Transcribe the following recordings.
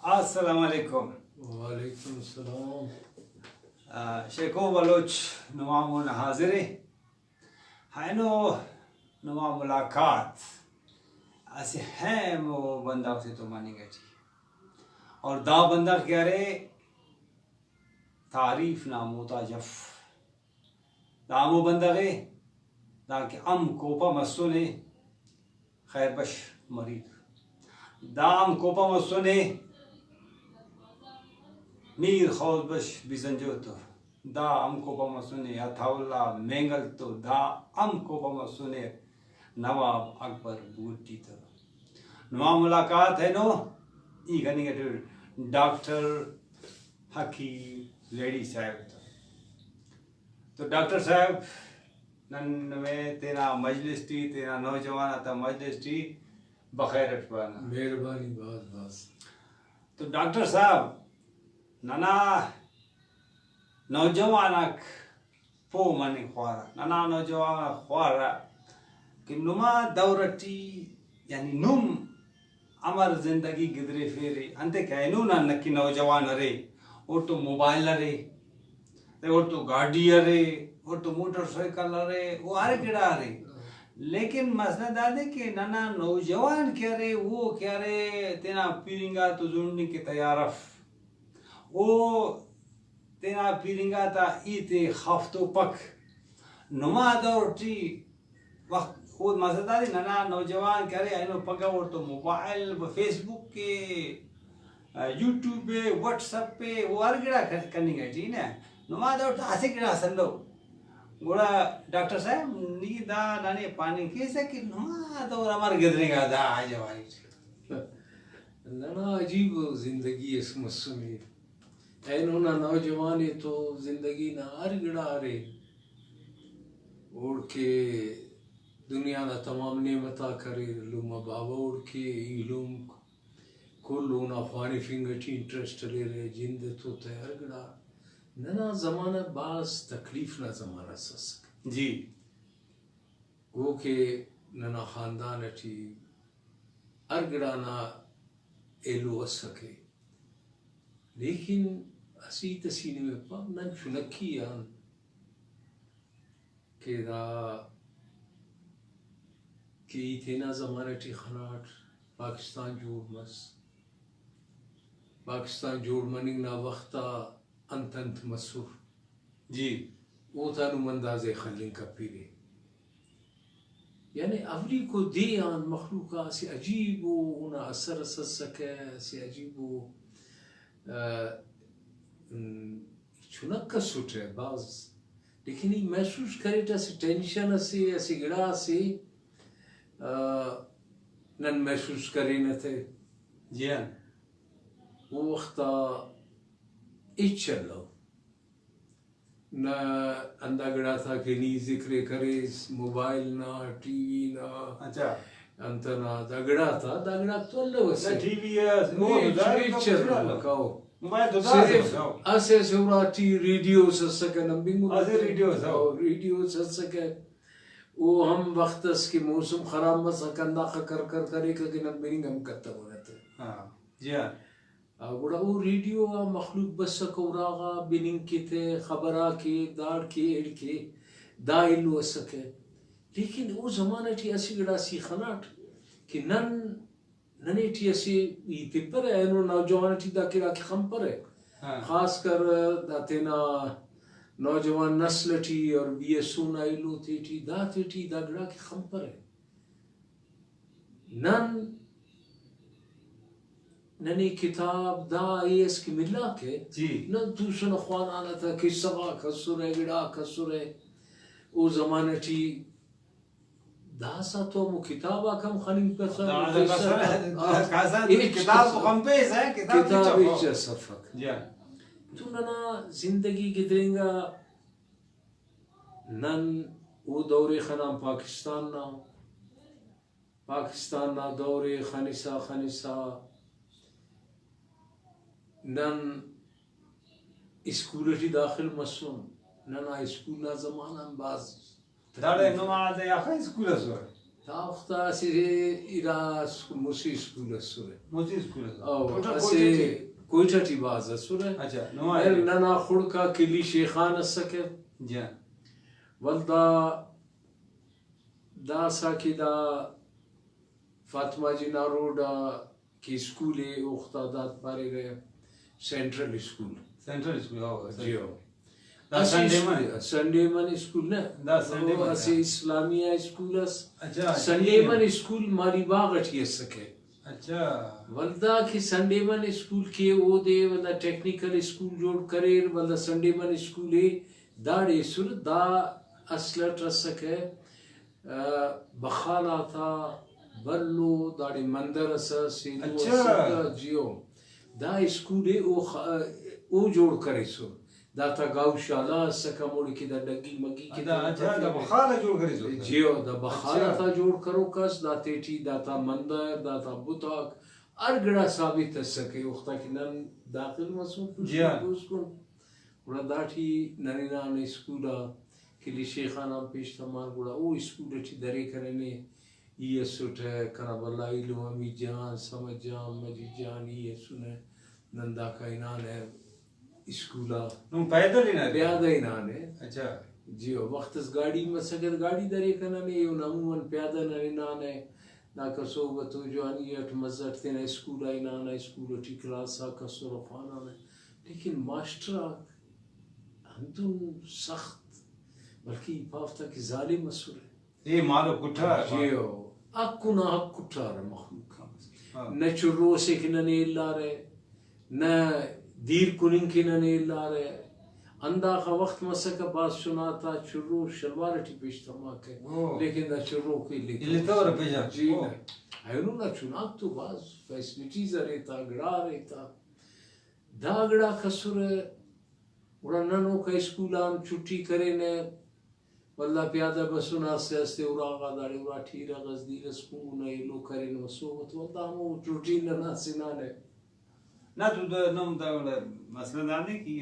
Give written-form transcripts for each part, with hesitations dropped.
السلام علیکم. وعلیکم السلام. شیخو بلوچ نمامون حاضر ہینو نما ملاقات ایسے ہیں وہ بندہ سے تو مانیں گے جی اور دا بندہ کہہ رہے تعریف ناموتاجف دامو بندہ گے دا کہ ام کوپا مسونے خیر بش مرید دام کوپا مسونے میر خود بش بیزنجوتو دا ام کوپا مسونے اتھاولا مینگل تو دا ام کوپا مسونے نواب اکبر بوٹی تو نما ملاقات ہے نو ای گنی گٹو ڈاکٹر حکیم لیڈی صاحب تو ڈاکٹر صاحب نن میں تینا مجلس ٹی تینا نوجوان تا مجلس ٹی بخیر اٹھوانا مہربانی باز تو ڈاکٹر صاحب ننا نوجوانک پو منی خوارا ننا نوجوان خوارا کہ نما دورتی یعنی نم امر زندگی گدرے پھیرے انتے کہنو نا نکی نوجوان رے اور تو موبائل رے اور تو گاڑی رے اور تو موٹر سائیکل رے وہ ہر گڑا رے لیکن مسئلہ دادے کہ ننا نوجوان کیا رے وہ کیا رے تینا پیرنگا تو زنڈنی کی تیارف وہ تینا پیرنگا تا ایتے خفتو پک نما دورتی وقت خود مسئلہ دادے ننا نوجوان کیا رے اینو پکا اور تو موبائل فیس بک کے یوٹیوب پہ واٹس ایپ پہ وہ ہر گڑا کرنی گئی تھی نا نما دورتا آسے گڑا سندو گوڑا ڈاکٹر صاحب نی دا نانے پانی کیسا کہ نما دور ہمار گدرے گا دا آج ہماری ننا عجیب زندگی اس مسئلے اینو نا نوجوانے تو زندگی نا ہر گڑا رے اوڑ کے دنیا نا تمام نعمتا کرے لوما بابا اوڑ کے علوم کلو نا خوانی فنگٹی انٹرسٹ لے رہے جند تو تے ہر گڑا ننا زمانہ باز تکلیف نا زمانہ سسک جی گو کہ ننا خاندان اٹھی ہر گڑا نا ایلو اسکے لیکن اسی تسینے میں پاک نن چنکی آن کہ دا کہ ایتینا زمانہ ٹی خناٹ پاکستان جوڑ مس پاکستان جوڑ مننگ نا وقتا انت مسور جی وہ تانو منداز خلنگ کا پیرے یعنی اولی کو دی آن مخلوقہ سے عجیب و انہا اثر سکے سے عجیب و چنکا سوٹ ہے بعض لیکن یہ محسوس کرے تا سے ٹینشن سے ایسی گڑا سے نن محسوس کرے نہ تھے جی ہاں وہ وقتا ایچ چلو نہ اندہ گڑا تھا کہ نی ذکر کرے موبائل نہ ٹی وی نہ اچھا انت نہ دگڑا تھا دگڑا تو اللہ وسے ٹی وی ہے چلو کہو موبائل تو صرف اسے سوراتی ریڈیو سسکے نمبنگو اسے ریڈیو سسکے وہ ہم وقت اس کی موسم خراب مسکندا کر کرے کہ نمبنگ ہم کرتا ہونا تھا ہاں جی ہاں گوڑا وہ ریڈیو مخلوق بس کوراغا بننگ کی تھے خبرہ کے داڑ کے اڑ کے دا علو سکے لیکن وہ زمانہ تھی ایسی گڑا سی خناٹ کہ ننے تھی ایسی ایتی پر ہے انہوں نوجوان تھی دا کرا کی خم پر ہے خاص کر دا تینا نوجوان نسل تھی اور بی ایسو نائلو تھی دا گڑا کی خم پر ہے ننی کتاب دا ایس کی ملا کے نن دوسرا خوان آنا تھا کہ سوا کسر ہے گڑا کسر ہے او زمانہ تھی دا سا تو مو کتابا کم خنیم پسر کتاب کو کم پیس ہے کتاب ایچ صفق تو ننا زندگی گدرنگا نن او دور خنام پاکستان نا دور خنسا نن اسکولٹی داخل مسون نن اسکول نا زمانہ باز داڑے نماز یا خواہ اسکول سوئے تا وقتا سی ایرا موسی سکول سوره موسی اسکول او اسی کوئٹہ ٹی باز سوره اچھا ننا خڑکا کلی شیخان سکے جان ولدا دا ساکی دا فاطمہ جینا روڈا کی اسکول ہے وقتا داد پارے گئے سینٹرل اسکول سینٹرل اسکول جیو سنڈے من اسکول نا دا سنڈے من اسی اسلامیہ اسکول اس اچھا سنڈے من اسکول ماری باغ اٹھی سکے اچھا ولدا کی سنڈے من اسکول کے او دے ولدا ٹیکنیکل اسکول جوڑ کرے ولدا سنڈے من اسکول ہے داڑے سر دا اصلت رسکے بخالا تھا بلو داڑے مندر اسا سیدو اسا جیو دا اسکول ہے او جوڑ کرے سر دا تا گاو شالا سکا موڑی کی دا ڈگی مگی کی دا اچھا دا بخالا جوڑ کرے سو جیو دا بخالا تا جوڑ کرو کس دا تیٹی دا تا مندر دا تا بطاک ارگڑا ثابت سکے وقتا کی نن داخل مسوں پوچھ کن گوڑا دا ٹھی ننی نام اسکولا کلی شیخانا پیش تمار گوڑا او اسکول ٹھی درے کرنے یہ سوٹ ہے کرب اللہ علم امی جان سمجھ جان مجید جان یہ سنے نندا کا انان ہے اسکولا نو پیدل ہی نہ پیادہ انان ہے اچھا جیو وقت اس گاڑی میں سکر گاڑی درے کرنے یہ عموماً پیادہ انان ہے نا کسو بتو جوانی اٹھ مزد تینا اسکولا انان ہے اسکولا ٹھی کلاسا کسو رفانا ہے لیکن ماسٹرہ ہندون سخت بلکہ پافتہ کی ظالم مسئول ہے یہ مالو کٹھا جیو اکو نا حق کٹھا رہا مخلوق نہ چرو سے کی ننے اللہ رہے نہ دیر کنن کی ننے اللہ رہے انداخا وقت مسکا باز سناتا چرو شلوار ٹی پیش تماکے لیکن دا چرو کی لیتا ورہ پیجا جی نا اینو نا چناک تو باز فیسلیٹیز رہتا گڑا رہتا دا گڑا کسر اڑا ننو کا اسکولان چھٹی کرے نے واللہ پیادہ بسونا سے استے اراغا داڑی ارا ٹھیرا غزدی رسکون ایلو کرے نو صوبت واللہ ہمو روٹین ننا سنانے نا تو دا نوم دا مسئلہ دانے کی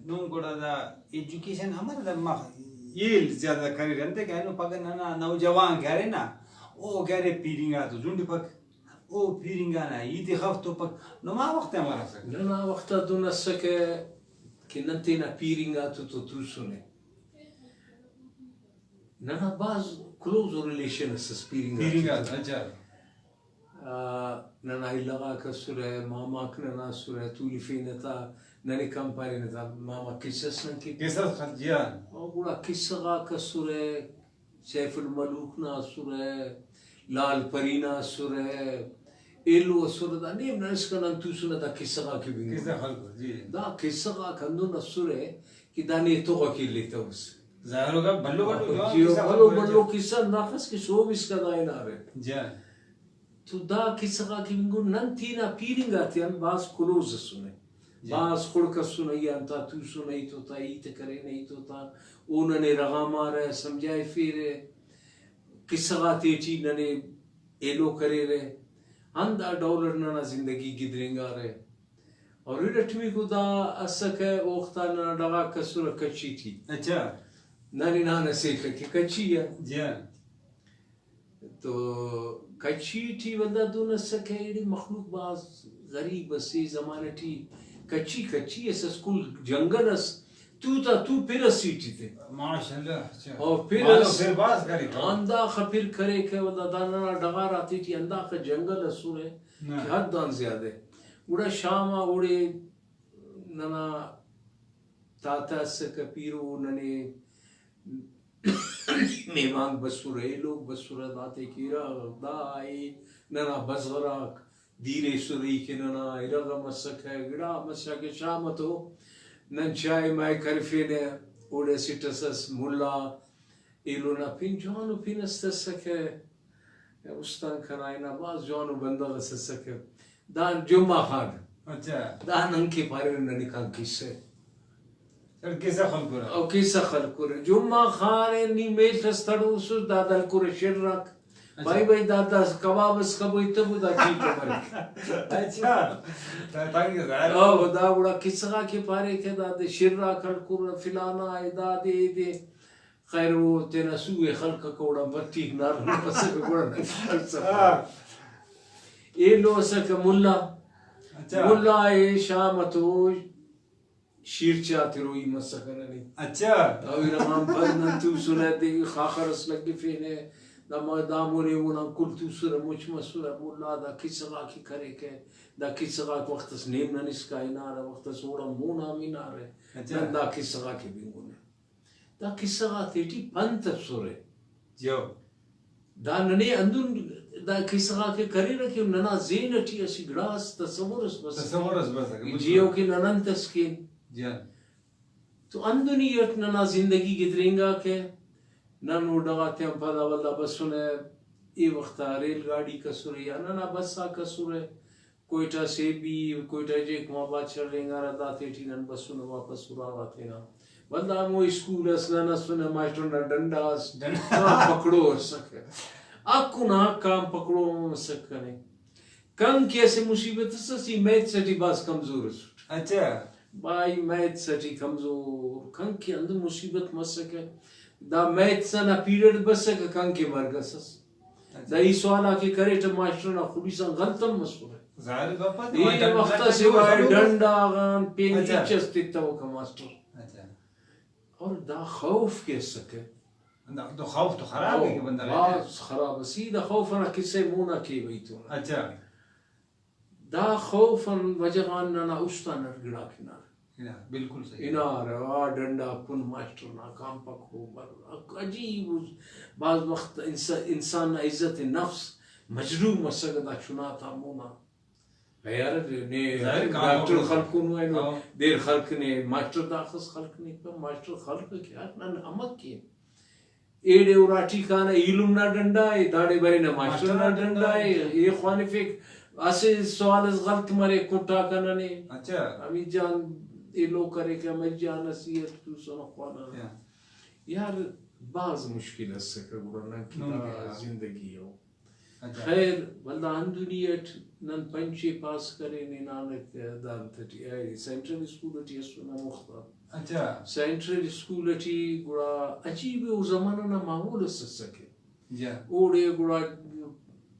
نوم گوڑا دا ایجوکیشن ہمارا دا یہ زیادہ کرے رہتے کہ انو پاکر نانا نوجوان گھرے نا او گھرے پیرنگا تو زنڈی پاک او پیرنگا نا یہ خف تو پاک نو ما وقت ہمارا سکتا ننا وقتا دو نسکے کہ ننتینا پیرنگا تو سنے ننا باز کلوز ریلیشن اسس پیرنگا اچھا ننا لگا کا سورہ ماما ننا سورہ تولی فینتا ننی کمپاری نتا ماما قصص نکی قصص خجیان اور گوڑا قصہ کا سورہ سیف الملوک نا سورہ لال پرینا سورہ ایلو سورہ دا نیم نا اس کا ننتو سورہ دا قصہ کی بینگو قصہ خلق جی دا قصہ کندو نا سورہ کی دا نیتو کا کی لیتا اس ظاہر ہوگا بلو بلو قصہ ناقص کی سوب اس کا دائن آ رہے جان تو دا قصہ کی بینگو نن تینا پیرنگا تیان باز کلوز سنے باز خڑکا سنائی انتا تو سنائی تو تا ایت کرے نہیں تو تا اوننے رغام آ رہے سمجھائے پھیرے قصہ تیچی ننے ایلو کرے رہے ہندا ڈالر ننا زندگی گدرنگ آ رہے اور رٹمی کو دا اسک ہے اوختا ننا ڈغا کسور کچی تھی اچھا نانی نانا سیکھا کہ کچی ہے جان تو کچی تھی ودا دون اسک ہے یہ مخلوق باز غریب اسی زمانہ تھی کچی اس اسکول جنگل اس تو پھر اسی تھے ماشاءاللہ اور پھر باز کری انداخ پھر کرے کہ ودا دانا ڈغار آتی تھی انداخ جنگل اسورے کہ حد دان زیادہ اڑا شاما اڑے ننا تاتا سکا پیرو ننے میمان بسورے لوگ بسورہ داتے کی دا آئی ننا بزغراک دیرے سوری کے ننا ارغا مسک ہے گڑا مسک شامتو نن چائے مائے کرفی نے اوڑے سٹسس ملا ایلو نا پین جوانو پین استسک ہے استان کھرائینا باز جوانو بندہ غسسک ہے دان جمعہ خان اچھا دان انکی پارے ننکان کسے کیسا خلق رہا او کیسا خلق رہا جمعہ خان نی میل تستڑو سو دادل کور شر رکھ بھائی بھائی دادا کباب اس کا بوئی تبو دا کی کمر اچھا تاکہ ظاہر او دا بڑا کسا کے پارے کے دادے شر رکھ کور فلانا اے دادے دے خیر وہ تینا سوئے خلق کوڑا بٹیک نار پسک کوڑا اے لو سک ملا ملا اے شامتو شیر چاہتے روئی مسکننی اچھا اوی رمان پرنن تو سنے دے خاخرس لگی فینے دا مونے ونا کل تو سر مچ مسورا ملا دا کسغا کی کرے کے دا کسغا وقتس نیم ننس کا انارا وقتس اوڑا مونا مینارے دا کسغا کی بینگونے دا کسغا تیٹی پنت سورے جو دا ننے اندون دا کسغا کے کرے رکھے ننا زین اٹھی اسی گراس تصورس بس جیو کی ننن تسکین تو اندونی یٹ ننا زندگی گدرینگا کے نن اڈاتے ہم پدا واللہ بسونے ای وقتا ریل گاڑی کا سورے یا ننا بسا کا سورے کوئٹا سے بھی کوئٹا جیک ماں بات چل رہیں گا رہا تیٹی نن بسونے واپس سورا آتے نا واللہ مو اسکول اسنا نسونے مائسٹر نا ڈنڈاس پکڑو ہو سکے اکو نا کام پکڑو سکنے کم کیسے مصیبت سسی میت سٹی باز کمزور سوٹ اچھا بائی میت سٹی کمزور کن کی اندر مصیبت مسکے دا میت سنا پیریڈ بسکے کن کے مرگسس دا ای سوالا کی کرے تو ماسٹر نا خوبی سن غلطم مسئول ہے ظاہر باپا یہ وقتا سے وائے ڈنڈا آغان پین ایچس دیتا ہو کا ماسٹر اور دا خوف کیس سکے تو خوف تو خراب ہے کہ بندہ رہے باز خراب ہے سیدھا خوفنا کسے مونا کی بیتو اچھا دا خوفن وجغان نانا استا نرگڑا کنار بالکل صحیح انار ڈنڈا کن ماسٹر نا کام پکو عجیب بعض وقت انسان عزت نفس مجروح مسگدا چناتا مونا غیر نے ڈاکٹر خلقون وینو دیر خلق نے ماسٹر داخص خلق نے ماسٹر خلق کیا نن امک کی ایڈے اوراٹی کانا علم نا ڈنڈا ہے داڑے بری نا ماسٹر نا ڈنڈا ہے یہ خوانفک اسے سوال از غلط مرے کٹا کنا نے اچھا امی جان یہ لوگ کرے کہ میں جان نصیحت تو سن خوانا یار بعض مشکل ہے سکر گرنا کی زندگی ہو خیر واللہ اندونیت نن پنچے پاس کرے نینانک دان تھٹی سینٹرل اسکول اٹھی اسونا مختار اچھا سینٹرل اسکول اٹھی گڑا عجیب او زمانہ نا معمول سکے جا اوڑے گڑا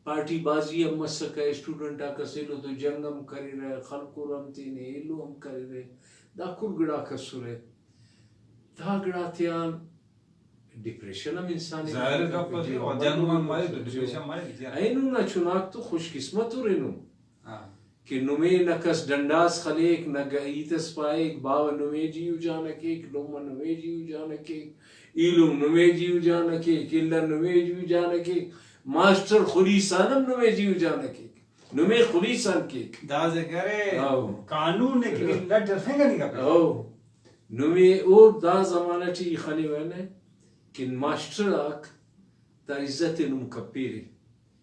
پارٹی بازی ہم مسکے اسٹوڈنٹا کسیلو تو جنگم کری رہے خلقو رمتی نے ایلو ہم کری رہے دا کل گڑا کسو رہے دا گڑا تیان ڈپریشن ہم انسانی ظاہر کا پتی و جنگم ہم مارے تو ڈپریشن مارے اینو نا چناک تو خوش قسمت ہو رہنو کہ نمے نکس ڈنڈاس خلیک نگیتس پائیک باو نمے جیو جانکیک لوم نمے جیو جانکیک ایلوم نمے جیو جانکیک اللہ نمے جیو جانکیک ماسٹر خلیسانم نمے جیو جانکیک نمے خلیسان کیک دا ذکرے قانون نے کہ لٹر فنگر نہیں کپے نمے اور دا زمانہ چی خلی وینے کہ ماسٹر آک تا عزت نم کپیری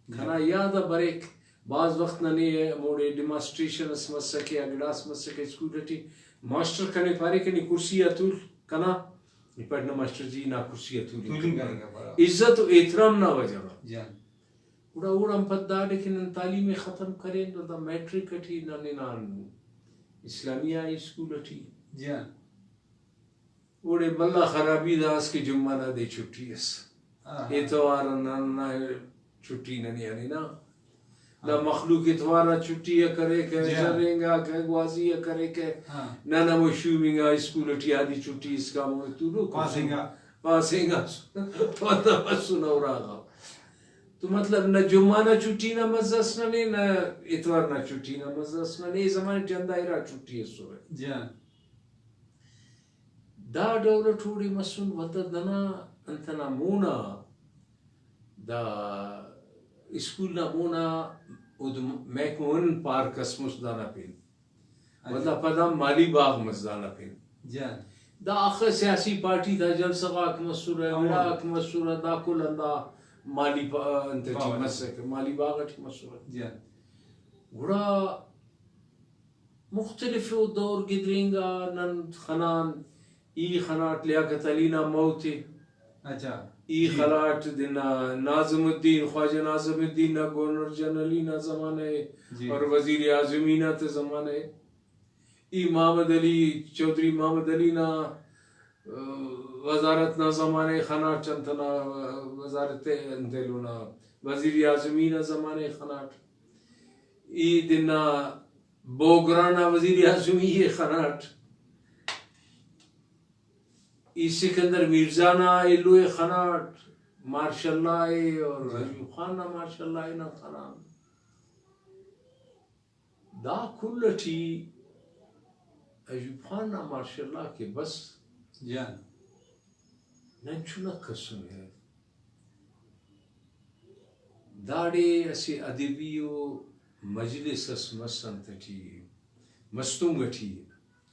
کھنا یادا بریک بعض وقت ننے موڑے ڈیمانسٹریشن اس مسکے اگڑاس مسکے اسکول ٹی ماسٹر کنے پارے کنی کرسی اتول کنا پڑھنا ماسٹر جی نا کرسی اتول عزت و احترام نہ وجہ اڑا اڑا پدا لیکن تعلیم ختم کرے دا میٹرک ٹی ننے نان اسلامیہ اسکول ٹی اوڑے بلا خرابی داس کی جمعہ نہ دے چھٹی اس اتوار نہ چھٹی نہ یعنی نا دا مخلوق اتوارا چھٹی کرے کہ جرینگا کہ گوازی کرے کہ نہ نہ وہ شومنگا اسکول ٹی آدھی چھٹی اس کا مو تو لو پاسنگا پتہ بسنا اوراغا تو مطلب نہ جمعہ نہ چھٹی نہ مزس نہ اتوار نہ چھٹی نہ مزس نہ زمانے چندائرا چھٹی اس سو جان دا دولة توري مسون وددنا انتنا مونا دا اسکولنا مونا ود میکون پارک اسمس دانا پین ودا پدا مالی باغ مزدانا پین جان دا آخر سیاسی پارٹی دا جلسہ اک مسورہ ولاک مسورہ دا کل اندا مالی انتجی مسک مالی باغ اٹھ مسورہ جان گڑا مختلف دور گدرینگا نن خنان ای خناٹ لیاقت علینا موتی اچھا ای خلاٹ دینا ناظم الدین خواجہ ناظم الدین نا گورنر جنرلینا زمانے اور وزیر اعظمینا تے زمانے ای محمد علی چودھری محمد علی نا وزارت نا زمانے خناٹ چنتنا وزارت انتلونا وزیر اعظمین زمانے خناٹ ای دنا بوگرانا وزیر اعظمی خناٹ ای سکندر میرزانا ایلو خناٹ ماشاء اللہ اور ایوب خان نا ماشاء اللہ نا خناٹ دا کلٹی ایوب خان نا ماشاء اللہ کے بس جان ننچونا قسم ہے داڑے اسی ادبیو مجلس اس مسنتٹی مستنگٹی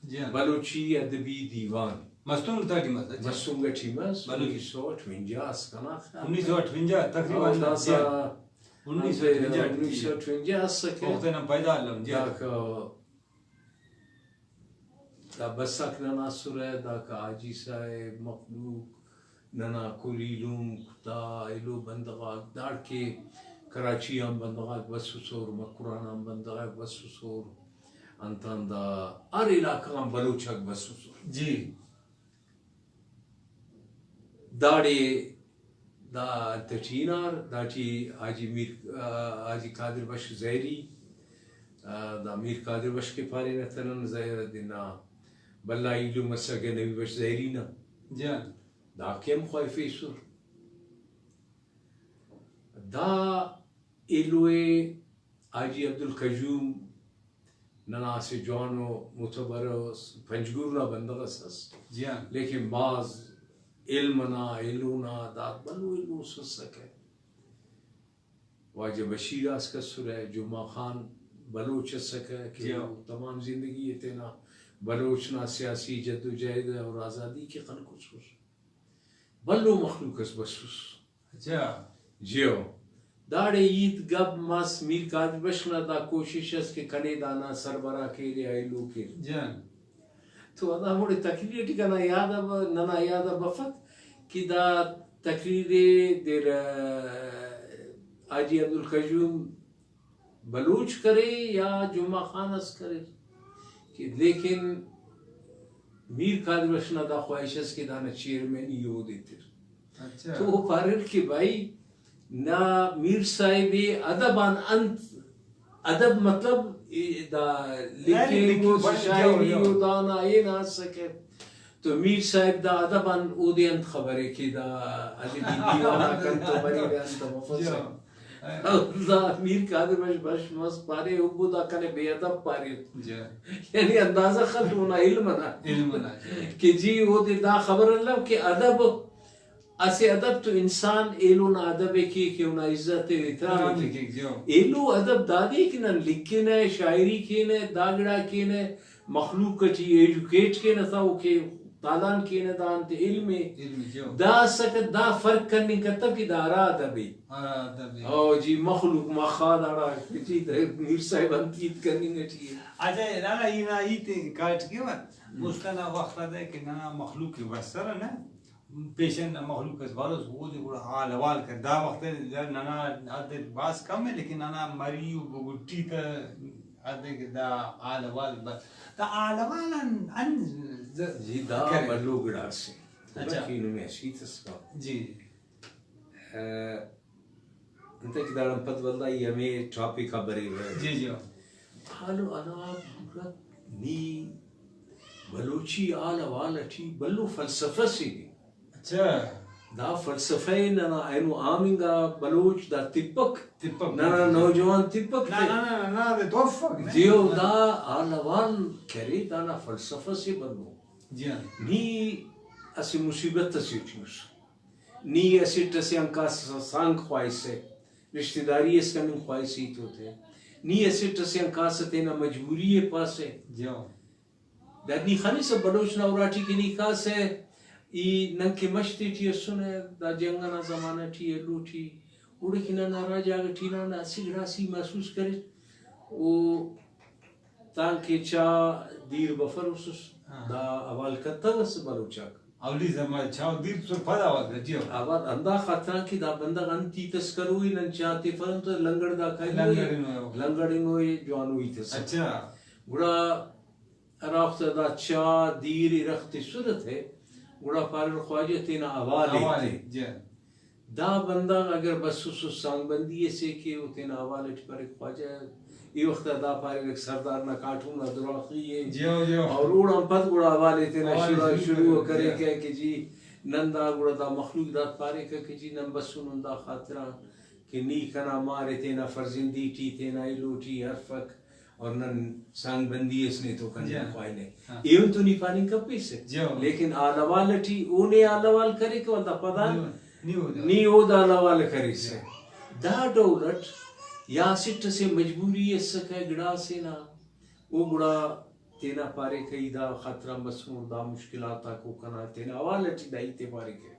جان بلوچی ادبی دیوان مستون تاٹی مز مستنگٹی مس 1958 کنا 1958 تقریباً داسا 1958 1958 سکے وقت نا پیدا علم جان دا بسک ننا سورہ دا کا آجی سائے مخلوق ننا کولیلوم کتا ایلو بندغاک دار کے کراچی ہم بندغاک بسوسور مکران ہم بندغاک بسوسور انتان دا ار علاقہ ہم بلوچک بسوسور جی داڑے دا تچینار دا چی آجی قادر بش زہری دا میر قادر بش کے پارے نتنن زہر دینا بلا ایلو مساگے نبی بش زہرینا جان دا کیم خواہ فیسور دا ایلوے آجی عبدالقیوم ننا سے جوانو متبرو پنجگورنا بندغس جان لیکن بعض علمنا علونا دا بلو علو سسکے واجہ بشیر آس کا سرے جمعہ خان بلوچ سکے کہ تمام زندگی یہ تینا بلوچنا سیاسی جد و جہد اور آزادی کے خلقصوص بلو مخلوق اس بسوس اچھا جیو داڑے عید گب مس میر قادر بشنا دا کوشش اس کے کنے دانا سربراہ کے لئے آئلو کے جان تو ادا موڑے تقریر ٹی کنا یاد اب ننا یاد اب فقط کہ دا تقریر دیر آجی عبدالقیوم بلوچ کرے یا جمعہ خان اس کرے کہ لیکن میر قادر بشنا دا خواہش اس کے دانا چیئرمینی یو دیتے اچھا تو وہ پارر کہ بھائی نا میر صاحب ادبان انت ادب مطلب دا لکھے وہ شاعری و دانا یہ نہ سکے تو میر صاحب دا ادبان او دے انت خبرے کہ دا ادبی دیوانا کن تو بری دے انت مفصل دا میر قادر بش مس پارے ابو دا کنے بے ادب پارے یعنی اندازہ خلط ہونا علمنا کہ جی وہ دے دا خبر اللہ کہ ادب اسے ادب تو انسان ایلو نا ادب کی کہ انہا عزت احترام ایلو ادب دادی کی نا لکھنے شاعری کی نے داگڑا کی نے مخلوق چی ایجوکیٹ کی نا تھا وہ کہ تالان کی نے دان تے علم دا سکت دا فرق کرنی کرتا کہ دا را ادبی او جی مخلوق مخاد آڑا جی میر صاحب انتیت کرنی نا چیئے اچھا نانا اینا ایتے کارٹ کے وقت مستنا وقت دے کہ نانا مخلوق کی بسر نا پیشن مخلوق اس بالوس وہ دے گوڑا حال حوال کر دا وقت نانا آدھے باس کم ہے لیکن نانا مریو بگوٹی تا آدھے کہ دا حال حوال بس دا حال حوال ان جی دا بلو گڑا سے بکینو میں شیط اس کا جی انتا کہ دارم پت واللہ یہ ہمیں ٹاپک کا بری ہوئے جی جی حالو انا بگرد نی بلوچی آل حوال اٹھی بلو فلسفہ سی گئی اچھا دا فلسفہ نانا اینو آمینگا بلوچ دا تپک نانا نوجوان تپک نا دے توفق دیو دا آلوان کرے دانا فلسفہ سے بلو نی اسی مصیبت تسی چیوس نی اسی تسی انکا سانگ خواہش سے رشتہ داری اس کا نم خواہشی تو تھے نی اسی تسی انکا ستینا مجبوری پاسے دا نی خانی سے بلوچ نوراٹی کی نکاح سے ای ننکی مشتی ٹی سنے دا جنگنا زمانہ ٹی ایلو ٹی اوڑے کنا ناراج آگا ٹی نانا اسی گراسی محسوس کرے او تانکہ چا دیر بفر اسس دا اول کتا وس بلوچاک اولی زمان چاو دیر سر پدا وقت جیو اول اندا خطران کی دا بندہ انتی تسکروئی نن چاہتے فرم تو لنگڑ دا کھائی لنگڑنوئی جوانوئی تس اچھا گڑا راخت دا چا دیر رخت صورت ہے گڑا پارر خواجہ تینا حوالے جی دا بندہ اگر بس سانگ بندی سے کہ وہ تینا حوالے پر خواجہ یہ وقت دا پارر ایک سردار نہ کاٹوں نہ دراخی ہے اور اوڑا پت گڑا حوالے تینا شروع کرے کہ جی نندا گڑا دا مخلوق دات پارے کہ جی نم بسون دا خاطرہ کہ نی کنا مارے تینا فرزندی ٹی تینا ایلوٹی حرفک اور نن سانگ بندی اس نے تو کنجا خوائنے ایون تو نی پانی کپی سے لیکن آلوال ٹی اونے آلوال کرے کہ ودا پدا نی او دا آلوال کرے سے دا دولت یا سٹ سے مجبوری اس سکے گڑا سے نا او گڑا تینا پارے کئی دا خطرہ مسمور دا مشکلاتا کو کنا تینا آوال ٹی دائی تے پارے کے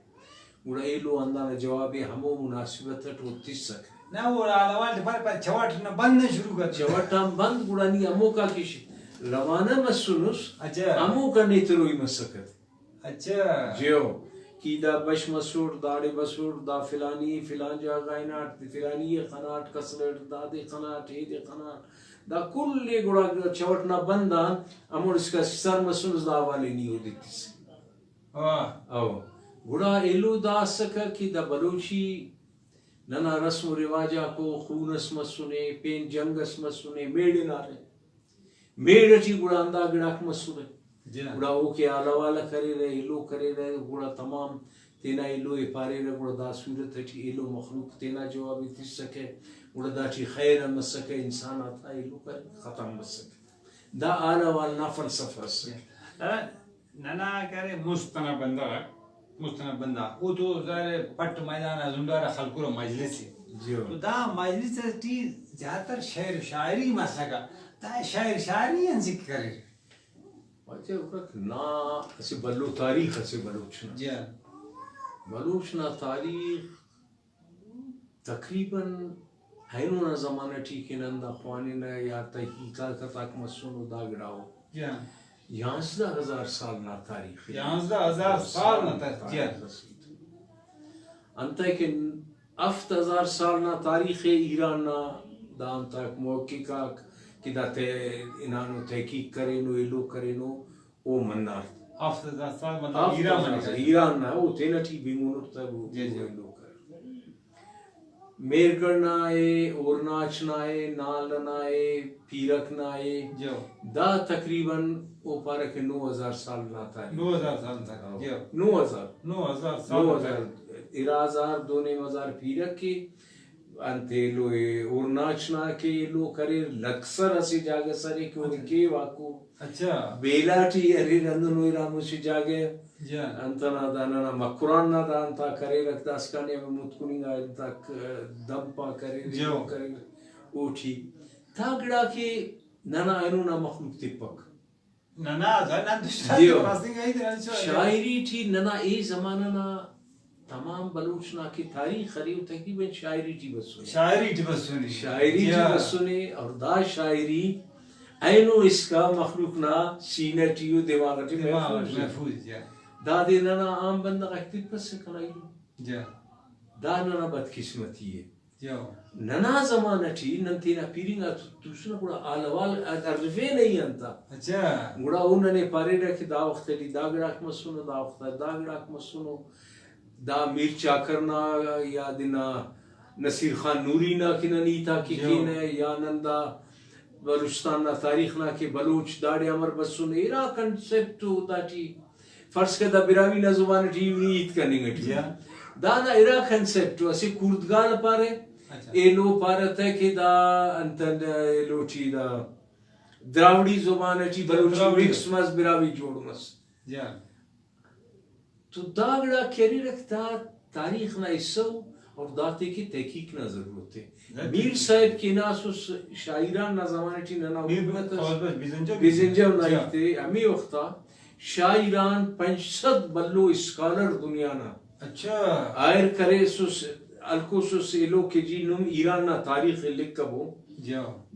گڑا ایلو اندانا جواب ہمو مناسبت تو تیس سکے نا وہ آلوال پر پر چھوٹنا بند شروع کر چھوٹا بند گڑا نی امو کا کشی روانہ مسونس امو کا نیتروی مسکت اچھا جیو کی دا بش مسور داڑے بسور دا فلانی فلان جا غائنات فلانی یہ خناٹ کسرٹ دا دے خناٹ ہی دے خناٹ دا کل گڑا چھوٹنا بندان امور اس کا سر مسونس دا والی نہیں ہو دیتی سی او گڑا ایلو دا سکا کی دا بلوچی ننا رسم و رواجہ کو خونس مسونے پین جنگس مسونے میڑے نارے میڑ چی گڑا اندہ گڑاک مسونے گڑا او کے آلوالا کرے رہے ایلو کرے رہے گڑا تمام تینا ایلو اپارے رہے گڑا دا صورت ہے ایلو مخلوق تینا جوابی تیس سکے گڑا دا چی خیر مس سکے انسان آتا ایلو کرے ختم مس سکے دا آلوال نا فلسفہ سکے ننا کرے مستنا بندہ او تو ظاہر پٹ میدان زندار خلقور مجلس ہے تو دا مجلس تی زیادہ تر شعر شاعری مسکا دا شعر شاعری ان ذکر کرے واجہ وقت نا اسے بلو تاریخ اسے بلوچنا جی بلوچنا تاریخ تقریباً ہینو نا زمانہ ٹھیک نندا خوانے نا یا تحقیقات تاک مسونو دا گڑاو 11,000 سال نا تاریخ 11,000 سال نا تاریخ انتا کہ 7,000 سال نا تاریخ ایران نا دا انتا محققہ کہ دا انانو تحقیق کرے نو ایلو کرے نو او منار 7,000 سال مطلب ایران نا او تینا ٹھی بیمونو تا وہ ایلو کرے میرگڑ نا ہے اورناچ نا ہے نال نا ہے پیرک نا ہے دا تقریباً او پارک 9,000 سال نا تاریخ 9,000 سال تک 9,000 سال ارازار 2,000 پیرک کی انتے لو اورناچ نا کے لو کرے لکسر اسی جاگے سرے کہ ان کے واقو اچھا بیلاٹی اری رندنو ایرامو سی جاگے انتا نا دانا مکران نا دا انتا کرے رکھ دا سکانے میں متکنی گا انتا دم پا کرے اوٹھی تا گڑا کے نانا اینو نا مخلوق تپک نانا شاعری تھی نانا ای زمانہ نا تمام بلوچنا کی تاریخ خریو تقریباً شاعری ٹی بسونے اور دا شاعری اینو اس کا مخلوق نا سینہ ٹیو دیواغ ٹی محفوظ دا دے نانا عام بندہ اکتب پس سکنائی دا نانا بدقسمتی ہے ننا زمانہ ٹی ننتینا پیرنگا توسنا گوڑا آلوال عرفے نہیں انتا گوڑا انہنے پارے رکھ دا وقت لی دا گڑاک مسونو دا وقت دا گڑاک مسونو دا میر چاکرنا یا دینا نصیر خان نوری نا کنا نیتا کی کینے یا نندا بلوچستان نا تاریخ نا کے بلوچ داڑے امر بسونے ایرا کنسپٹو دا ٹی فرض کے دا براوی نا زبان ٹی نیت کرنے گٹی دا نا ایرا کنسپٹو اسے کردگان پارے ایلو پارت ہے کہ دا انتن ایلو ٹی دا دراوڑی زبان ٹی بلوچی مکس مس براوی جوڑ مس تو دا گڑا کیری رکھتا تاریخ نا اسو اور داتے کی تحقیق نا ضرورت ہے میر صاحب کی ناس اس شاعران نا زمانے ٹی نا حکومت بیزنجو نائی تے امی وقتا شاعران 500 بلو اسکالر دنیا نا آئر کرے سوس الکو سوس ایلو کے جی نم ایران نا تاریخ لکھ کبو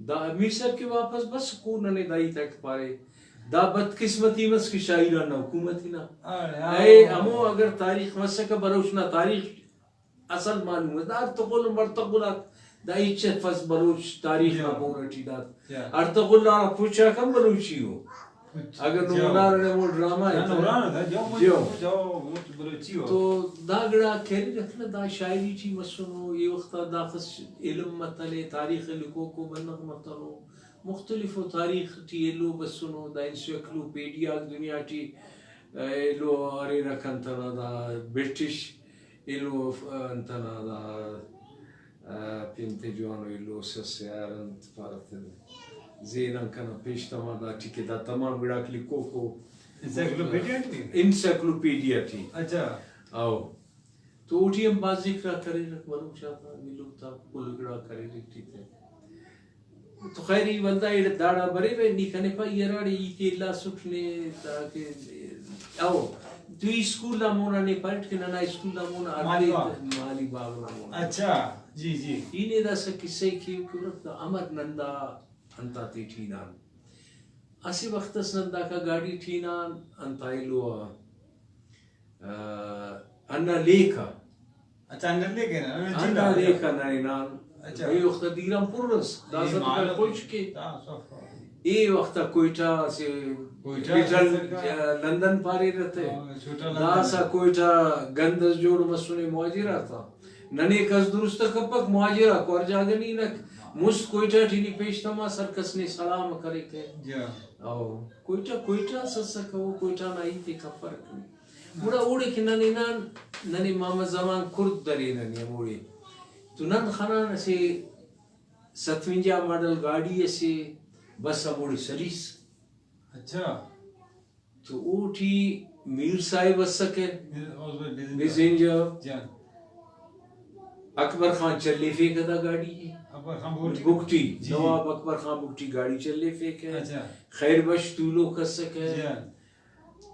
دا امیر صاحب کے واپس بس کون نے دائی تک پارے دا بدقسمتی مس کی شاعران نا حکومتی نا اے امو اگر تاریخ مسکا بلوچنا تاریخ اصل معلوم ہے دا ارتقل مرتقلات دا ایچت فس بلوچ تاریخ نا مورٹی داد ارتقل نا پوچھا کم بلوچی ہو اگر نورانه مو ډراما نه نورانه ده جو بلوچی تو دا ګړه کړي رخنه دا شاعری چی مسونو یو وخت دا خص علم متله تاریخ لیکو کو بنغ متلو مختلف تاریخ تی لو بسونو دا انسایکلوپیډیا دنیا تی لو اری رکنتنا دا برټش لو انتنا دا پینته جوانو لو سسیارنت پارت زیران کنا پیشتما دا ٹھیک دا تمام گڑا کلیکو کو انسائکلوپیڈیا تھی اچھا آو تو اوٹی ہم باز ذکر کرے رکھ ولو چاہتا ملو تا کل گڑا کرے رکھتی تھے تو خیری بندہ یہ داڑا برے بے نیکنے پا یراڑی ایتی اللہ سکھنے تاکہ آو تو اسکول نامونا نے پلٹ کے نانا اسکول نامونا مالی باغ نامونا اچھا جی جی اینے دا سا کسے کیوں کیوں رکھتا امر نندا انتا تی ٹھینان اسی وقت اس نندا کا گاڑی ٹھینان انتا ایلو انہ لیکا اچھا انہ لیکا انہ لیکا نائنان ای وقت دیران پرس دا سا کا کچھ کے ای وقت کوئٹا سے لندن پاری رہتے دا سا کوئٹا گندز جوڑ مسونے مواجرہ تھا ننے کس درست کپک مواجرہ کو ارجاگنی نک مست کوئٹا ٹھینی پیشتما سرکس نے سلام کرے کہ کوئٹا سسکو کوئٹا نائی تے کپر کنی بڑا اوڑے کہ ننے ماما زمان کرد دری ننی موڑے تو نن خانان اسے 57 ماڈل گاڑی اسے بس موڑے سریس اچھا تو اوٹی میر صاحب بسکے بیزینجا اکبر خان چلے فیک دا گاڑی ہے بکٹی نواب اکبر خان بکٹی گاڑی چلے فیک ہے خیر بش طولو کسک ہے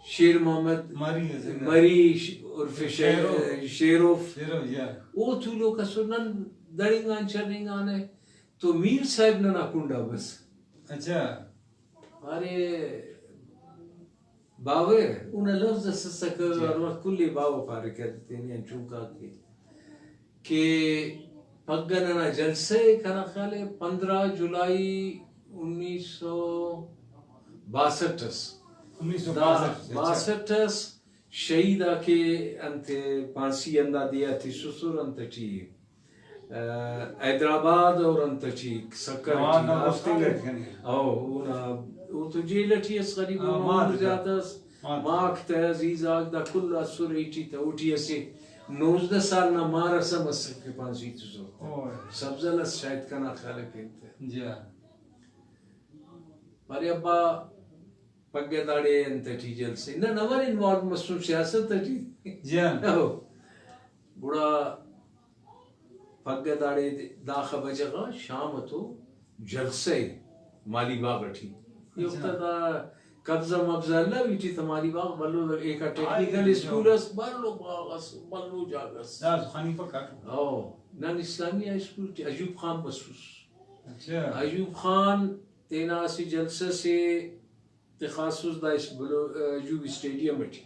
شیر محمد مری عرف شیروف او طولو کسنن دڑنگان چرنگان ہے تو میر صاحب ننا کنڈا بس اچھا ارے باوے انہیں لفظ سسک اور کلی باو پارے کہتے ہیں چونکا کہ پگننا جلسے کنا خیال ہے 15 جولائی 1962 شہیدہ کے انتے پانسی اندہ دیا تھی سسر انتے تھی حیدرآباد اور انتے تھی سکر او تو جیلہ تھی اس غریب مار جاتا ماک تا عزیز آگ دا کل اثر ایٹی تا اوٹی اسے 19 سال نہ مارا سمجھ سکے پانسی تو سبزلس شاید کنا خیال کہتے جی مارے ابا پگے داڑے انتے ٹھی جل سے نہ نور انوالو مسلم سیاست ٹھی جی بڑا پگے داڑے داخ بجگا شام تو جلسے مالی باغ ٹھی یہ وقت دا قبضہ مبزہ اللہ بیٹی تمہاری باغ بلو ایک ٹیکنیکل اسکول اس بلو باغ بلو جاگس خانی پکا نان اسلامی اسکول تھی ایوب خان بسوس ایوب خان تینا سی جلسہ سے تخاصص دا ایوب اسٹیڈیم اٹھی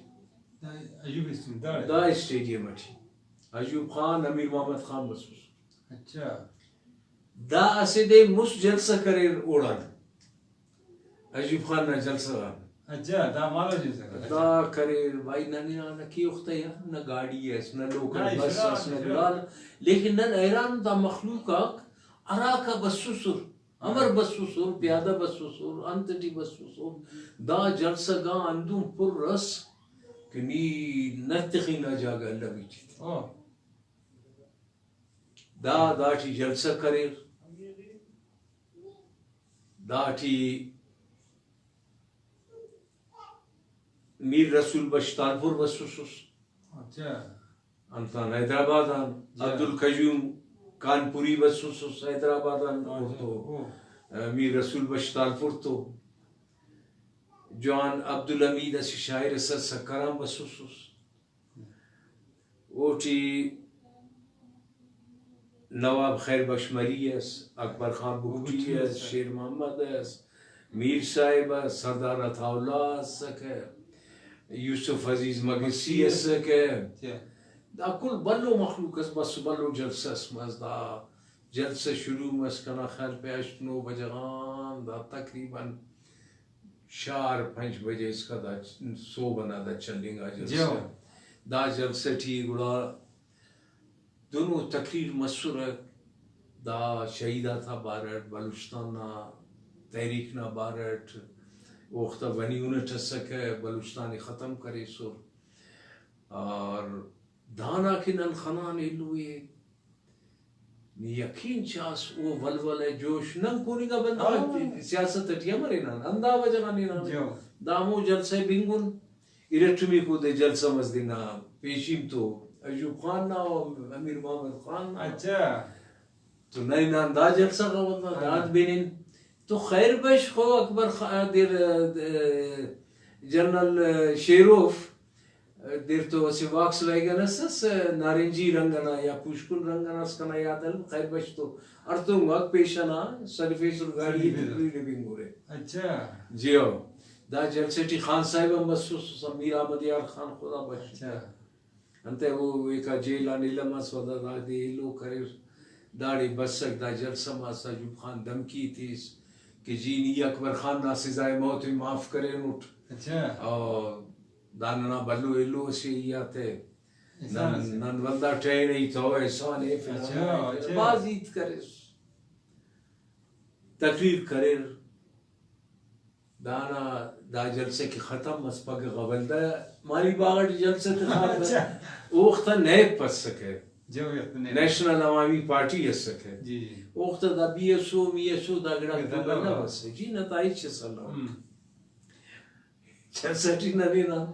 دا اسٹیڈیم اٹھی ایوب خان امیر محمد خان بسوس اچھا دا اسے دے مس جلسہ کرے اوڑان ایوب خان نہ جلسہ اچھا دا مالو جلسہ دا کرے بھائی نہ نہ کی وقت ہے نہ گاڑی ہے نہ لوکل بس نہ بلال لیکن نہ ایران دا مخلوق اراکا بسوسر امر بسوسر پیادہ بسوسر انتٹی بسوسر دا جلسہ گا اندوم پر رس کنی نرتخی نہ جاگا اللہ بیچی دا ٹھی جلسہ کرے دا ٹھی میر رسول بشتانپور بسوسوس انتان حیدرآباد عبدالقیوم کانپوری بسوسوس حیدرآباد میر رسول بشتانپور تو جوان عبدالحمید اسی شاعر اسد سکرام بسوسوس اوٹی نواب خیر بخش مری ہے اکبر خان بگٹی ہے شیر محمد ہے میر صاحب ہے سردار عطا اللہ سکے یوسف عزیز مگسی اس کے دا کل بلو مخلوق اس بس بلو جلسہ اسمز دا جلسہ شروع مس کنا خیال پہ 8-9 بجغان دا تقریباً 4-5 بجے اس کا دا 100 بنا دا چلیں گا جو جلسہ دا جلسہ ٹھی گڑا دونوں تقریر مسور دا شہیدہ تھا بارٹ بلوچستان نا تحریک نا بارٹ وقت بنی یونٹ سکے بلوچستانی ختم کرے سو اور دانا کی نن خنان ایلوئے یقین چاس وہ ولول جوش نن کونی کا بندہ سیاست اٹیا مرے نان اندہ وجہ نان دامو جلسہ بنگن ارٹمی کو دے جلسہ مزدینا پیشیم تو ایوب خان نا امیر محمد خان نا اچھا تو نئی نان دا جلسہ کا بندہ داد بینن تو خیر بش خو اکبر دیر جنرل شیروف دیر تو اسی واکس لائے گا نسس نارنجی رنگنا یا پوشکل رنگنا سکنا یادل خیر بش تو ارتوں وقت پیشنا سرفیس اور گاڑی تقریری بنگورے اچھا جیو دا جلسے ٹی خان صاحب مصوص سمیر آمد یار خان خدا بش اچھا انتے وہ ایکا جیلا نیلمس ودا دا دی لو کرے داڑی بسک دا جلسہ ماسا جو خان دمکی تیس کہ جینی اکبر خان نا سزائے موت معاف کرے نوٹ اچھا اور داننا بلو ایلو سی یاتے نن بندہ ٹرین ہی تو احسان ہے فلان باز ایت کرے تقریر کرے دانا دا جلسے کی ختم مسپاگ غبندہ مالی باغٹ جلسے تخار وقتا نیب پس سکے نیشنل عوامی پارٹی اس سکے وقتا دا بی ایسو می ایسو دا گڑا گڑا بس جی نتائج چھ سلام جلسہ ٹی نبی نام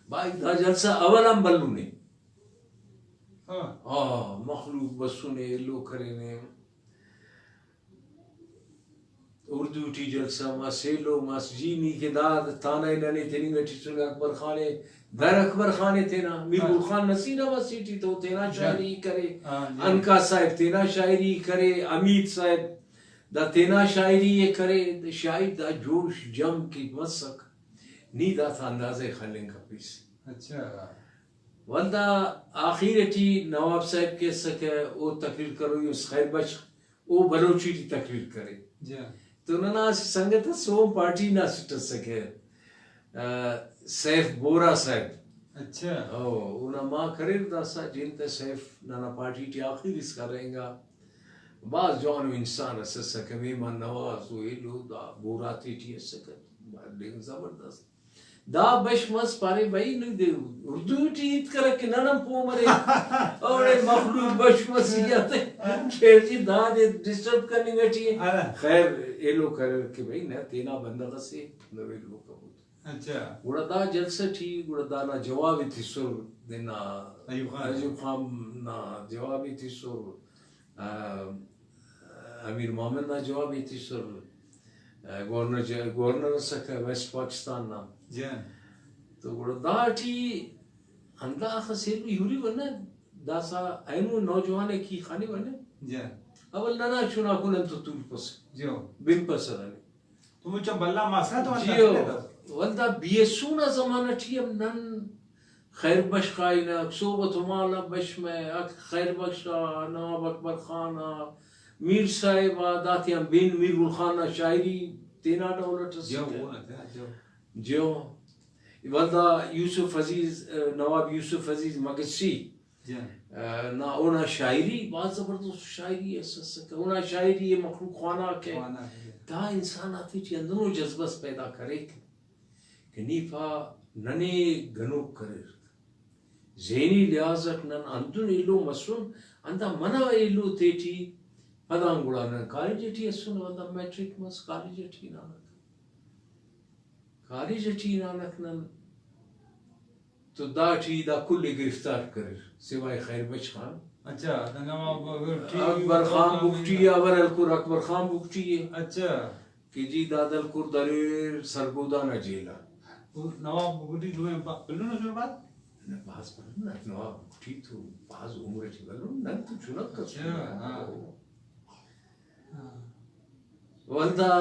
بائی دا جلسہ اولم بلو نے مخلوق بسونے لو کرینے اردو ٹی جلسہ ما سیلو ما جینی کے داد تانا انہنے تیننگا ٹی سنگا اکبر خانے در اکبر خانے تینا میرگل خان نسینہ مسیٹی تو تینا شاعری کرے انکا صاحب تینا شاعری کرے امید صاحب دا تینا شاعری کرے شاید دا جوش جم کی مسک نی دا تھا اندازے خلنگ کا پیس اچھا والدہ آخیر ٹی نواب صاحب کے سکے او تقریر کرو اس خیر بچ او بلوچی ٹی تقریر کرے تو ننا سنگت سوم پارٹی نہ سٹر سکے سیف بورا صاحب اچھا اونا ماں کریر دا سا جنتے سیف ننا پارٹی ٹی آخیر اس کا رہیں گا بعض جوانو انسان اس سکے میمان نواز و ایلو دا بورا ٹی اس سکے لیکن زبردست دا بش مس پارے بھائی نہیں دے اردو ٹیت کرے کہ ننم پو مرے اور مخلوق بش مس یاتے خیر جی دا دے ڈسٹرب کرنے گٹی خیر ایلو کرے کہ بھائی نہ تینا بندہ سے نوے لو کبوت اچھا گڑا دا جلسہ ٹھی گڑا دا نا جوابی تھی سر دینا ایوب خان نا جوابی تھی سر امیر محمد نا جوابی تھی سر گورنر سکا ویسٹ پاکستان نا تو گڑا دا ٹھی اندہ خسیلو یوری ورنہ دا سا اینو نوجوانے کی خانے ورنہ اول ننا چنا کنن تو تول پس بن پس رہنے تو مجھا بلہ ماسا تو جیو والدہ بیسونا زمانہ ٹھی اب نن خیر بخش قائنہ صوبت مالا بش میں خیر بخش نواب اکبر خانہ میر صاحب داتیاں بین میر گلخانہ شاعری تینا دولت جو والدہ یوسف عزیز نواب یوسف عزیز مگسی نا اونا شاعری بہت زبردست شاعری ایسا سکا اونا شاعری مخلوق خوانا کے دا انسان آتی چی اندنو جذبس پیدا کرے کہ نیفا ننے گنو کرے ذہنی لحاظت نن اندن ایلو مسون اندہ منع ایلو تیٹی پدان گوڑا نن کالج ٹی اسون والدہ میٹرک مس کالج ٹی نانک کالج ٹی نانک نن تو دا ٹی دا کل گرفتار کر سوائے خیر بچ خان اچھا اکبر خان بکٹی اول الکر اکبر خان بکٹی ہے اچھا کہ جی دادل کر دلیر سرگودا نہ جیلا نواب بکٹی دوئے بلو نہ شروع بات باز بلو نواب بکٹی تو باز عمر چی بلو نن تو چنک کر والدہ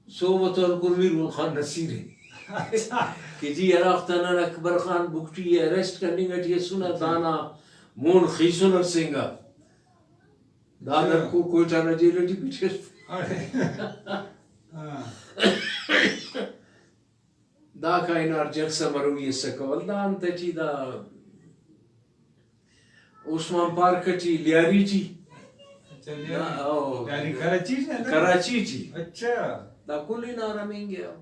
صوبت الکر میر خان نصیر ہے کہ جی اراختانان اکبر خان بکٹی اریسٹ کرنے گا جی سنا دانا مون خیسون ارسنگا دادر کو کوئٹا نہ جیلے جی پیچھے دا کائنار جلسه مروی سکول دا انتچی دا عثمان پارکچی لیاری چی یعنی کراچی سے کراچی چی اچھا دا کلی نارمین گیا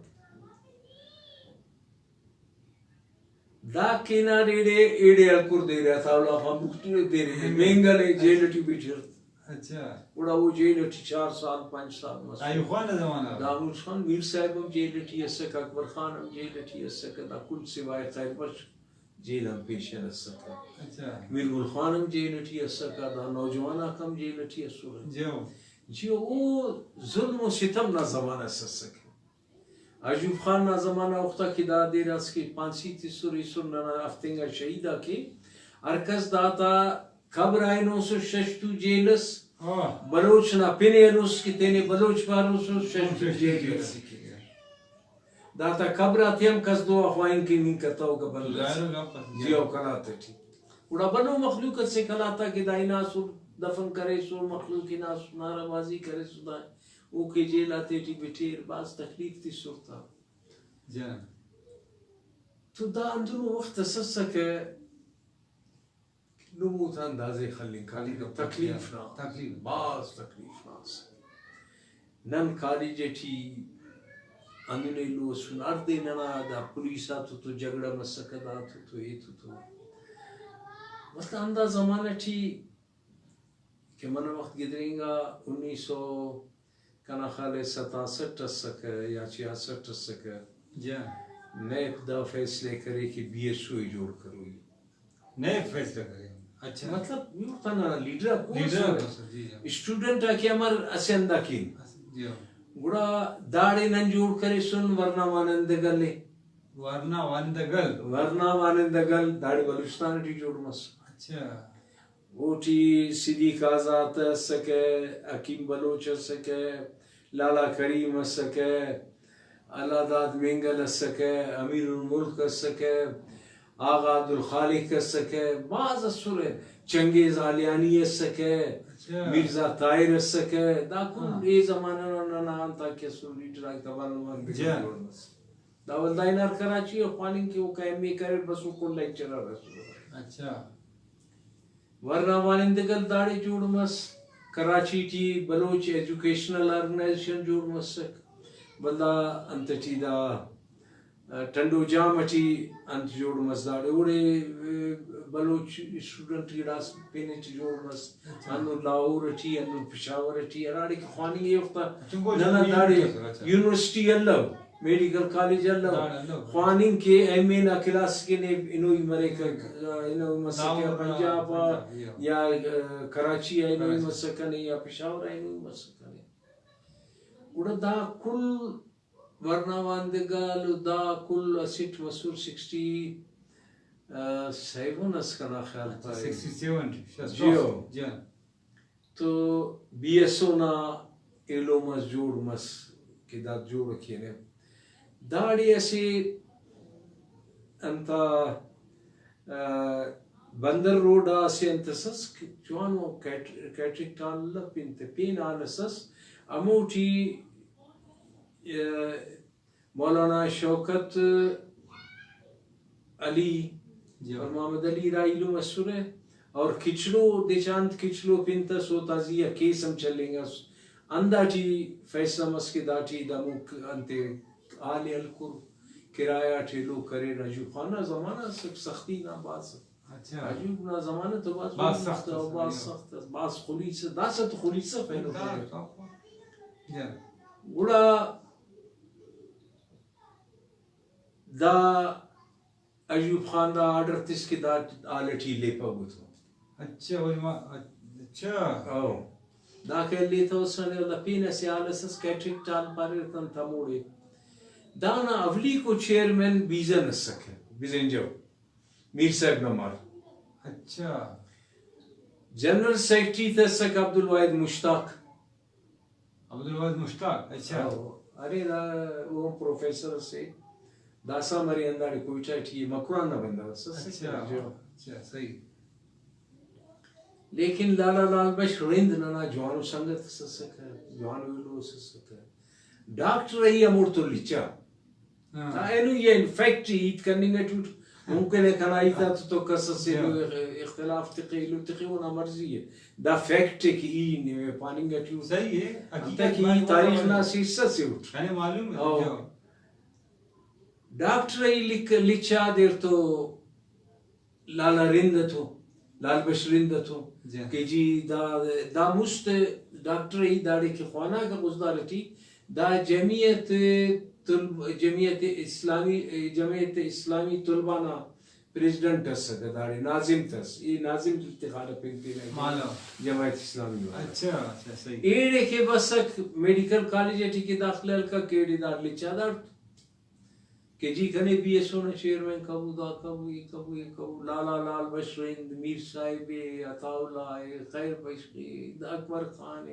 دا کینار ایڈے الکور دے رہا تھا اللہ خان مختلف دے رہے مینگلے جیلٹی بیٹھر اچھا اڑا وہ جیلٹی 4 سال 5 سال مسئلہ ایوب خان زمانہ داود خان میر صاحب ہم جیلٹی اسک اکبر خان ہم جیلٹی اسک دا کل سوائے خیبر جیل ہم پیشن اسک اچھا میر الخان ہم جیلٹی اسک دا نوجوانہ کم جیلٹی اسک جو وہ ظلم و ستم نا زمانہ سسک ایوب خان نا زمانہ وقتا کی دا دیر اس کی پانسی تیسوری سننا افتنگا شہیدہ کی ارکز داتا خبر آئینو سو ششتو جیلس بلوچ نا پینیروس کی تینے بلوچ پاروسو ششتو جیلس داتا خبر آتی ہم کس دو اخوائن کی نہیں کرتا ہوگا بلوچ جیو کلاتا تھی اڑا بنو مخلوقت سے کلاتا کہ دائنا سو دفن کرے سو مخلوقی نارا بازی کرے سو دائیں او کے جیل آتے تھی بیٹھیر باز تکلیف تھی سورتا تو دا اندرو وقت سسک نموت اندازے خلین تکلیف نا باز تکلیف نا نن کالی جیٹھی اندنے لو سن اردے ننا دا پولیسا تو جگڑا مسکدا تو یہ تو مطلب اندہ زمانہ تھی کہ من وقت گدریں گا 1900 کنا خالے 67 سک یا 66 سک نیب دا فیصلے کرے کہ بی ایس او جوڑ کروئی نیب فیصلہ کرے اچھا مطلب یہ تنا لیڈر اسٹوڈنٹ آکے امر اسیندہ کین گوڑا داڑے نن جوڑ کرے سن ورنہ وانندگل داڑے بلوچستان ٹی جوڑ مس اچھا اوٹی صدیق آزاد سکے حکیم بلوچ سکے لالا کریم سکے اللہ داد مینگل سکے امیر الملک سکے آغا عبدالخالق سکے بعض سورے چنگیز آلیانی سکے مرزا طاہر سکے دا کل ای زمانہ نان تاکہ سور لیڈر آئی تبالمان بگڑ مس دا والدائنار کراچی اخوانین کی وہ کہم میں کرے بس وہ کل لیکچرہ رسول اچھا ورنہ والندگل داڑی جوڑ مس کراچی ٹی بلوچ ایجوکیشنل آرگنائزیشن جوڑ مسک بلدا انت ٹی دا ٹنڈو جام ٹی انت جوڑ مس داڑی اوڑے بلوچ اسٹوڈنٹ کی ڈاس پینے ٹی جوڑ مس انو لاہور ٹی انو پشاور ٹی اراڑی کی خوانی یہ وقتا ننا داڑی یونیورسٹی اللہ میڈیکل کالج اللہ خوانین کے ایم اے نا کلاس کے نے انوی مرے انوی مسکے پنجاب یا کراچی انوی مسکنے یا پشاور انوی مسکنے اڑا دا کل ورنہ واندگال دا کل اسٹ مسور 67 اس کا نا خیال تھا 67 جیو تو بی ایس او نا ایلو مس جوڑ مس کہ دا جوڑ رکھیے نے داڑی ایسی انتا بندر روڈ آسی انتسس جوانو کیٹرک ٹال پینت پین آلسس اموٹی مولانا شوکت علی اور محمد علی رائلو مسورے اور کچلو دیچانت کچلو پینتا سو تازیہ کیسم چلیں گا اندہ ٹی فیصلہ مسکی دا ٹی دموک انتے آلی الکر کرایہ ٹھیلو کرے ایوب خانہ زمانہ سختی نا باز ایوب نا زمانہ تو باز سخت باز خلیص دا ست خلیص پہلو کرے گوڑا دا ایوب خان دا آرڈر تس کے دا آلٹی لے پا گتو اچھا دا کہ لیتا اسنے اللہ پینے سے آلسس کیٹرک ٹال پارے تن تموڑے دانا اولی کو چیئرمین بیزا نسک ہے بیزنجو میر صاحب نمار اچھا جنرل سیکٹری تسک عبدالواحد مشتاق اچھا ارے وہ پروفیسر سے داسا مری انداڑی کوئٹا ٹھی مکران نہ بندہ اچھا صحیح لیکن لالا لال بش رند ننا جوانو سنگت سسک ہے جوانو ویلو سسک ہے ڈاکٹر رہی امور تو لچا اینو یہ فیکٹ ہیت کرنے گا ٹوٹ ممکن ہے کھنائی تا تو قصص سے اختلاف تقیلو تقیونا مرضی ہے دا فیکٹ ہے کہ یہ پانی گا ٹوٹ صحیح ہے حتیٰ کہ یہ تاریخ ناسی حصہ سے اٹھ کہنے معلوم ہے ڈاکٹر ہی لچا دیر تو لالا رند تھو لال بشرند تھو کہ جی دا مست ڈاکٹر ہی داڑے کے خوانہ کا گزدارتی دا جمعیت اسلامی طلبانا پریزیڈنٹ تس داڑے ناظم تس یہ ناظم اتخار پینتی رہے جمعیت اسلامی اچھا اچھا صحیح ایڑے کے بسک میڈیکل کالج ہے ٹھیک داخلہ کا کیڑی دار لچا دار کہ جی کنے بی ایس او نے چیئرمین کبو دا کبو یہ کبو یہ کبو لالا لال بشرند میر صاحب عطا اللہ خیر بشری اکبر خان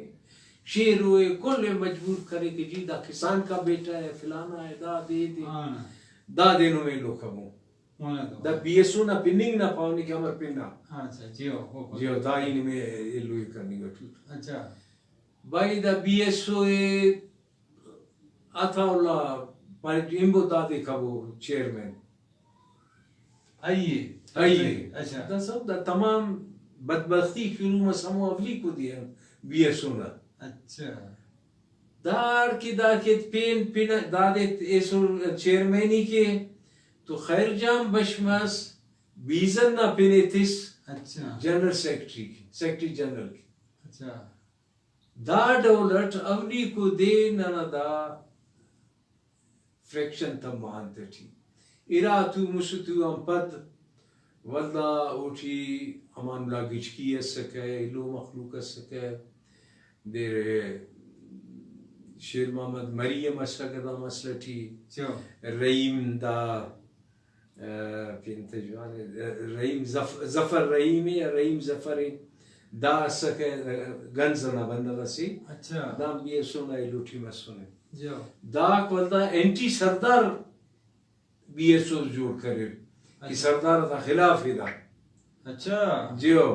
شیر ہوئے کل مجبور کرے کہ جی دا کسان کا بیٹا ہے فلانا ہے دا دے دے دا دینوں میں لو کبو دا بی ایس او نا پننگ نا پاؤنی کہ ہمار پننا جیو دا ہی میں لوئی کرنی گا ٹوٹ اچھا بھائی دا بی ایس او عطا اللہ امبو دادے کبو چیئرمین آئیے اچھا دا سب دا تمام بدبختی شروع میں سمو اولی کو دیا بی ایس او نا اچھا دار کی دا کے پین دادے ایسو چیئرمینی کے تو خیر جام بشمس بیزن نا پینے تیس اچھا جنرل سیکٹری جنرل کی اچھا دا دولت اولی کو دے نا دا فریکشن تم مانتے تھی اراتو مسطو ام پد واللہ اوٹی امان لا گچکی سکے لو مخلوق سکے دیر شیر محمد مریم اسکا دا مسئلہ تھی رحیم دا پینتے جوانے رحیم ظفر رحیم یا رحیم ظفر دا سکے گنزنا بندہ سی دام بھی سونا لوٹی مسونے دا کولتا اینٹی سردار بی ایس او جوڑ کرے کہ سردار دا خلاف ہی دا اچھا جیو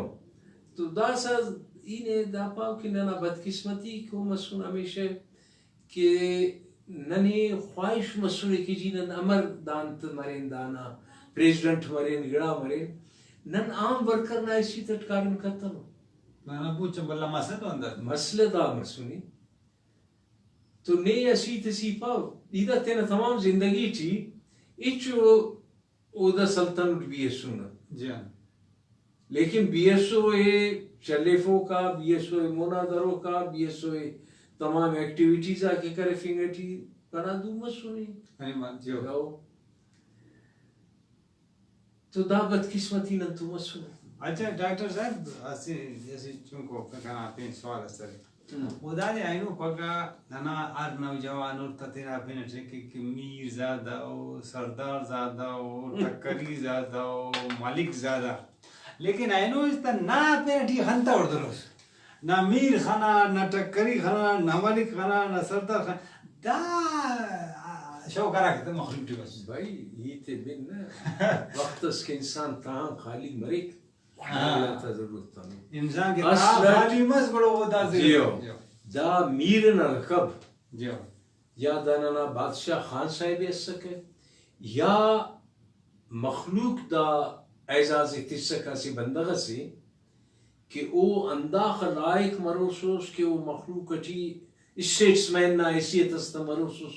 تو دا سا اینے دا پاو کی ننا بدقسمتی کو مسون ہمیشہ کہ ننے خواہش مسونے کی جی نن امر دانت مرین دانا پریزیڈنٹ مرین گڑا مرین نن عام ورکر نا اسی تٹکارن کرتا نو نانا پوچھا بلا مسئلہ تو اندر مسئلہ دا مسونی تو نئے اسی تسی پاو ایدہ تینا تمام زندگی تھی اچھو او دا سلطنت بی ایس او نا لیکن بی ایس او چلیفو کا بی ایس او منادروں کا بی ایس او تمام ایکٹیویٹیز آکے کرے فنگٹی بنا دو مسونی تو دا بدقسمتی نن تو مسونی اچھا ڈاکٹر صاحب ایسی چونکو کنا پین سوال استرے ودادی اینو پگا ننا ار نوجوان اور تتینا پینٹے کہ میر زادہ او سردار زادہ او ٹکری زادہ او ملک زادہ لیکن اینو اس تا نا پینٹی ہنتا اور دروس نہ میر خانا نہ ٹکری خانا نہ ملک خانا نہ سردار خانا دا شو کرا کہ مخلوق ٹی بس بھائی یہ تے بن وقت اس کے انسان تاہم خالی مریک انسان کے خالی مز بڑو وہ دا زیو دا میر نا لقب یا دانانا بادشاہ خان صاحب اس سکے یا مخلوق دا اعزاز تسکا سی بندغ سی کہ او انداخ لائق مروسوس کہ او مخلوق اچھی اسٹیٹس مین نا حیثیت است مروسوس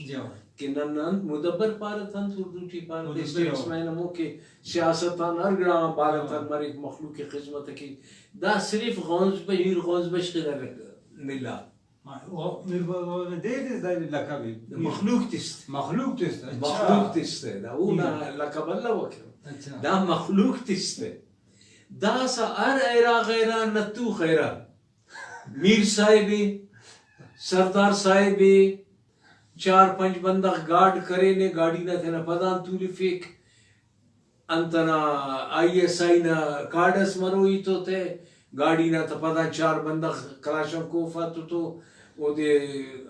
کہ نن مدبر پارتن اردو پارت اسٹیٹس مین مو کہ سیاستان ارگڑا پارتن مرک مخلوق کی خدمت کی دا صرف غونز بہیر غونز بشکر ملا مخلوق تست مخلوق تست دا اونا لقب اللہ وکر دا مخلوق تست دا سا ار ایرا غیرا نتو خیرا میر صاحبی سردار صاحبی 4-5 بندہ گارڈ کرے نے گاڑی نہ تھے نا پدان تولی فیک انتنا آئی ایس آئی نا کارڈس مروئی تو تھے گاڑی نہ تھا پدان 4 بندہ کلاشن کوفا تو وہ دے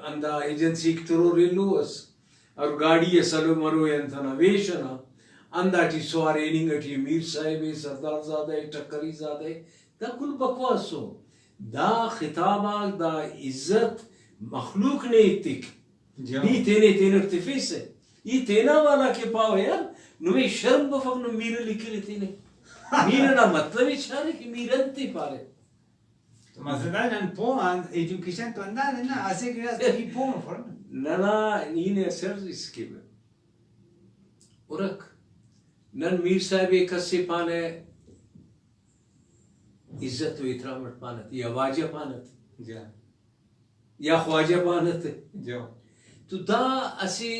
اندہ ایجنسی اکترو ریلو اس اور گاڑی سلو مروئی انتنا ویشنا اندہ ٹی سوارے ننگا ٹی میر صاحب سردار زادہ ٹکری زادہ دا کل بکواس ہو دا خطابہ دا عزت مخلوق نے اتک نہیں تینے ارتفیس ہے یہ تینا والا کے پاو یار نوے شرم بفق نو میرے لکھ رہی تھی نے میرے نا مطلب اچھا رہے کہ میرے تی پارے مثلا نن پوان ایجوکیشن تو انداز ہے نا ایسے کہ یہ پوان فرن ننا این اثر اس کے بے ورک نن میر صاحب ایک کسی پانے عزت و احترامت پانت یا واجہ پانت جا یا خواجہ پانت جو تو دا اسی